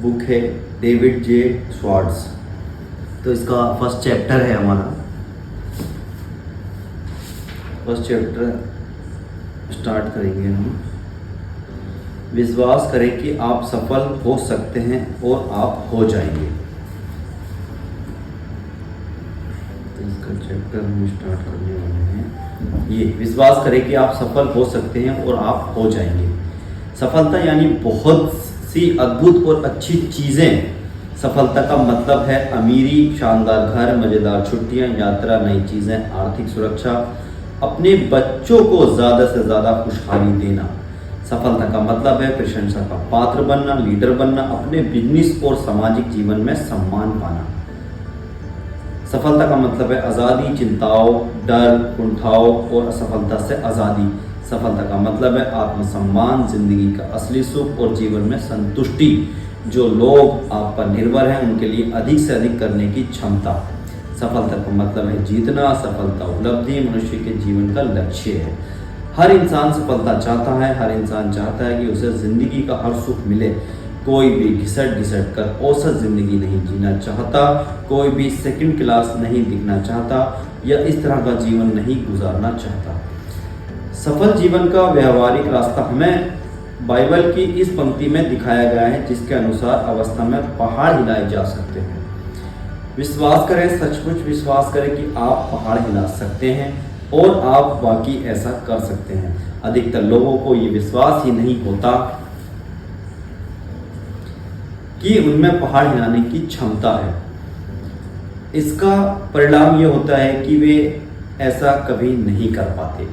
Book है David जे Swarts. तो इसका फर्स्ट चैप्टर है हमारा। फर्स्ट चैप्टर स्टार्ट करेंगे हम। विश्वास करें कि आप सफल हो सकते हैं और आप हो जाएंगे। तो इसका चैप्टर हम स्टार्ट करने वाले हैं। ये विश्वास करें कि आप सफल हो सकते हैं और आप हो जाएंगे। सफलता यानी बहुत सी अद्भुत और अच्छी चीज़ें। सफलता का मतलब है अमीरी, शानदार घर, मज़ेदार छुट्टियां, यात्रा, नई चीज़ें, आर्थिक सुरक्षा, अपने बच्चों को ज़्यादा से ज़्यादा खुशहाली देना। सफलता का मतलब है प्रशंसा का पात्र बनना, लीडर बनना, अपने बिजनेस और सामाजिक जीवन में सम्मान पाना। सफलता का मतलब है आज़ादी, चिंताओं, डर, कुंठाओं और असफलता से आज़ादी। सफलता का मतलब है आत्मसम्मान, जिंदगी का असली सुख और जीवन में संतुष्टि। जो लोग आप पर निर्भर हैं उनके लिए अधिक से अधिक करने की क्षमता। सफलता का मतलब है जीतना। सफलता उपलब्धि मनुष्य के जीवन का लक्ष्य है। हर इंसान सफलता चाहता है। हर इंसान चाहता है कि उसे ज़िंदगी का हर सुख मिले। कोई भी घिसट घिसट कर औसत ज़िंदगी नहीं जीना चाहता। कोई भी सेकंड क्लास नहीं दिखना चाहता या इस तरह का जीवन नहीं गुजारना चाहता। सफल जीवन का व्यवहारिक रास्ता हमें बाइबल की इस पंक्ति में दिखाया गया है, जिसके अनुसार अवस्था में पहाड़ हिलाए जा सकते हैं। विश्वास करें, सचमुच विश्वास करें कि आप पहाड़ हिला सकते हैं और आप वाकई ऐसा कर सकते हैं। अधिकतर लोगों को ये विश्वास ही नहीं होता कि उनमें पहाड़ हिलाने की क्षमता है। इसका परिणाम ये होता है कि वे ऐसा कभी नहीं कर पाते।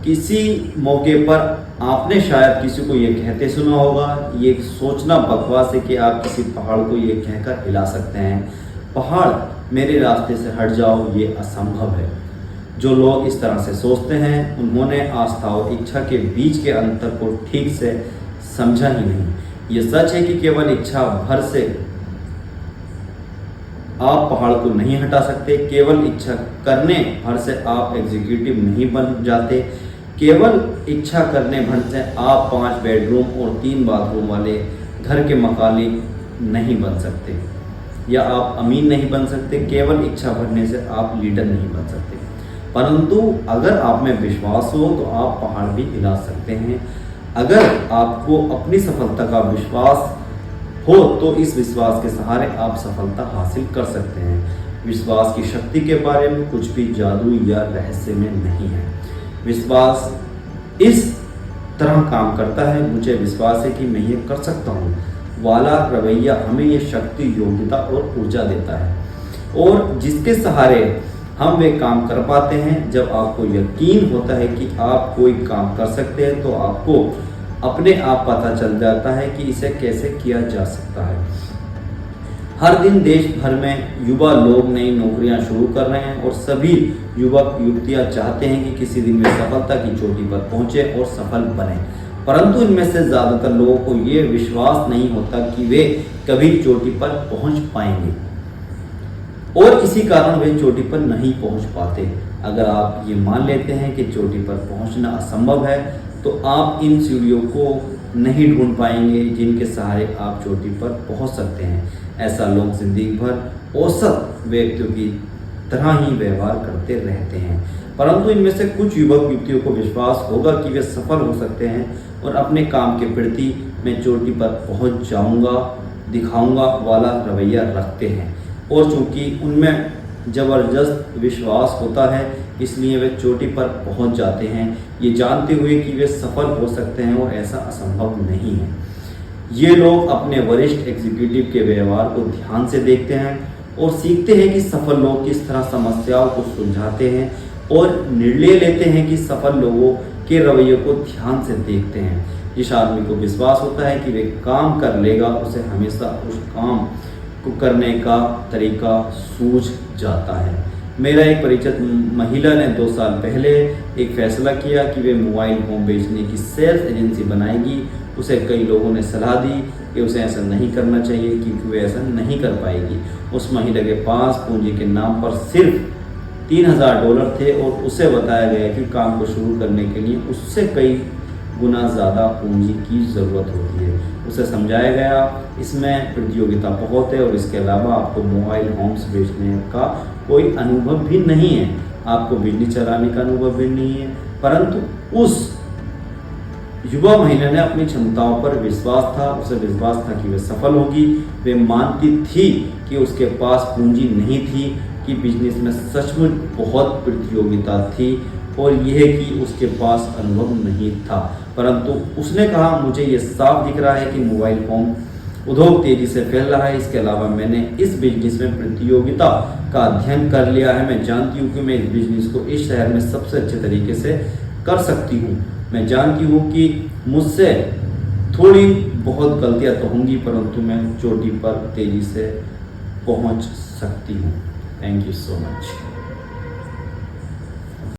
किसी मौके पर आपने शायद किसी को ये कहते सुना होगा, ये सोचना बकवास है कि आप किसी पहाड़ को ये कहकर हिला सकते हैं, पहाड़ मेरे रास्ते से हट जाओ, ये असंभव है। जो लोग इस तरह से सोचते हैं उन्होंने आस्था और इच्छा के बीच के अंतर को ठीक से समझा ही नहीं। ये सच है कि केवल इच्छा भर से आप पहाड़ को नहीं हटा सकते। केवल इच्छा करने भर से आप एग्जीक्यूटिव नहीं बन जाते। केवल इच्छा करने भर से आप 5 बेडरूम और 3 बाथरूम वाले घर के मालिक नहीं बन सकते या आप अमीर नहीं बन सकते। केवल इच्छा भरने से आप लीडर नहीं बन सकते। परंतु अगर आप में विश्वास हो तो आप पहाड़ भी हिला सकते हैं। अगर आपको अपनी सफलता का विश्वास हो तो इस विश्वास के सहारे आप सफलता हासिल कर सकते हैं। विश्वास की शक्ति के बारे में कुछ भी जादू या रहस्य में नहीं है। विश्वास इस तरह काम करता है, मुझे विश्वास है कि मैं ये कर सकता हूँ वाला रवैया हमें ये शक्ति, योग्यता और ऊर्जा देता है, और जिसके सहारे हम वे काम कर पाते हैं। जब आपको यकीन होता है कि आप कोई काम कर सकते हैं तो आपको अपने आप पता चल जाता है कि इसे कैसे किया जा सकता है। हर दिन देश भर में युवा लोग नई नौकरियां शुरू कर रहे हैं और सभी युवक युवतियां चाहते हैं कि किसी दिन वे सफलता की चोटी पर पहुंचे और सफल बने। परंतु इनमें से ज़्यादातर लोगों को ये विश्वास नहीं होता कि वे कभी चोटी पर पहुंच पाएंगे और इसी कारण वे चोटी पर नहीं पहुंच पाते। अगर आप ये मान लेते हैं कि चोटी पर पहुंचना असंभव है तो आप इन सीढ़ियों को नहीं ढूंढ पाएंगे जिनके सहारे आप चोटी पर पहुंच सकते हैं। ऐसा लोग जिंदगी भर औसत व्यक्तियों की तरह ही व्यवहार करते रहते हैं। परंतु इनमें से कुछ युवक युवतियों को विश्वास होगा कि वे सफल हो सकते हैं और अपने काम के प्रति मैं चोटी पर पहुंच जाऊंगा, दिखाऊंगा वाला रवैया रखते हैं, और चूंकि उनमें ज़बरदस्त विश्वास होता है इसलिए वे चोटी पर पहुंच जाते हैं, ये जानते हुए कि वे सफल हो सकते हैं और ऐसा असंभव नहीं है। ये लोग अपने वरिष्ठ एग्जीक्यूटिव के व्यवहार को ध्यान से देखते हैं और सीखते हैं कि सफल लोग किस तरह समस्याओं को सुलझाते हैं और निर्णय लेते हैं कि सफल लोगों के रवैये को ध्यान से देखते हैं। जिस आदमी को विश्वास होता है कि वे काम कर लेगा उसे हमेशा उस काम को करने का तरीका सूझ जाता है। मेरा एक परिचित महिला ने 2 साल पहले एक फैसला किया कि वे मोबाइल फोन बेचने की सेल्स एजेंसी बनाएगी। उसे कई लोगों ने सलाह दी कि उसे ऐसा नहीं करना चाहिए क्योंकि वे ऐसा नहीं कर पाएगी। उस महिला के पास पूंजी के नाम पर सिर्फ $3000 थे और उसे बताया गया कि काम को शुरू करने के लिए उससे कई गुना ज़्यादा पूंजी की ज़रूरत होती है। उसे समझाया गया इसमें प्रतियोगिता बहुत है और इसके अलावा आपको मोबाइल होम्स बेचने का कोई अनुभव भी नहीं है, आपको बिजली चलाने का अनुभव भी नहीं है। परंतु उस युवा महिला ने अपनी क्षमताओं पर विश्वास था, उसे विश्वास था कि वे सफल होगी। वे मानती थी कि उसके पास पूंजी नहीं थी, कि बिजनेस में सचमुच बहुत प्रतियोगिता थी और यह कि उसके पास अनुभव नहीं था। परंतु उसने कहा मुझे ये साफ दिख रहा है कि मोबाइल फोन उद्योग तेजी से फैल रहा है, इसके अलावा मैंने इस बिजनेस में प्रतियोगिता का अध्ययन कर लिया है। मैं जानती हूँ कि मैं इस बिजनेस को इस शहर में सबसे अच्छे तरीके से कर सकती हूँ। मैं जानती हूँ कि मुझसे थोड़ी बहुत गलतियाँ तो होंगी, परंतु मैं चोटी पर तेजी से पहुँच सकती हूँ। Thank you so much.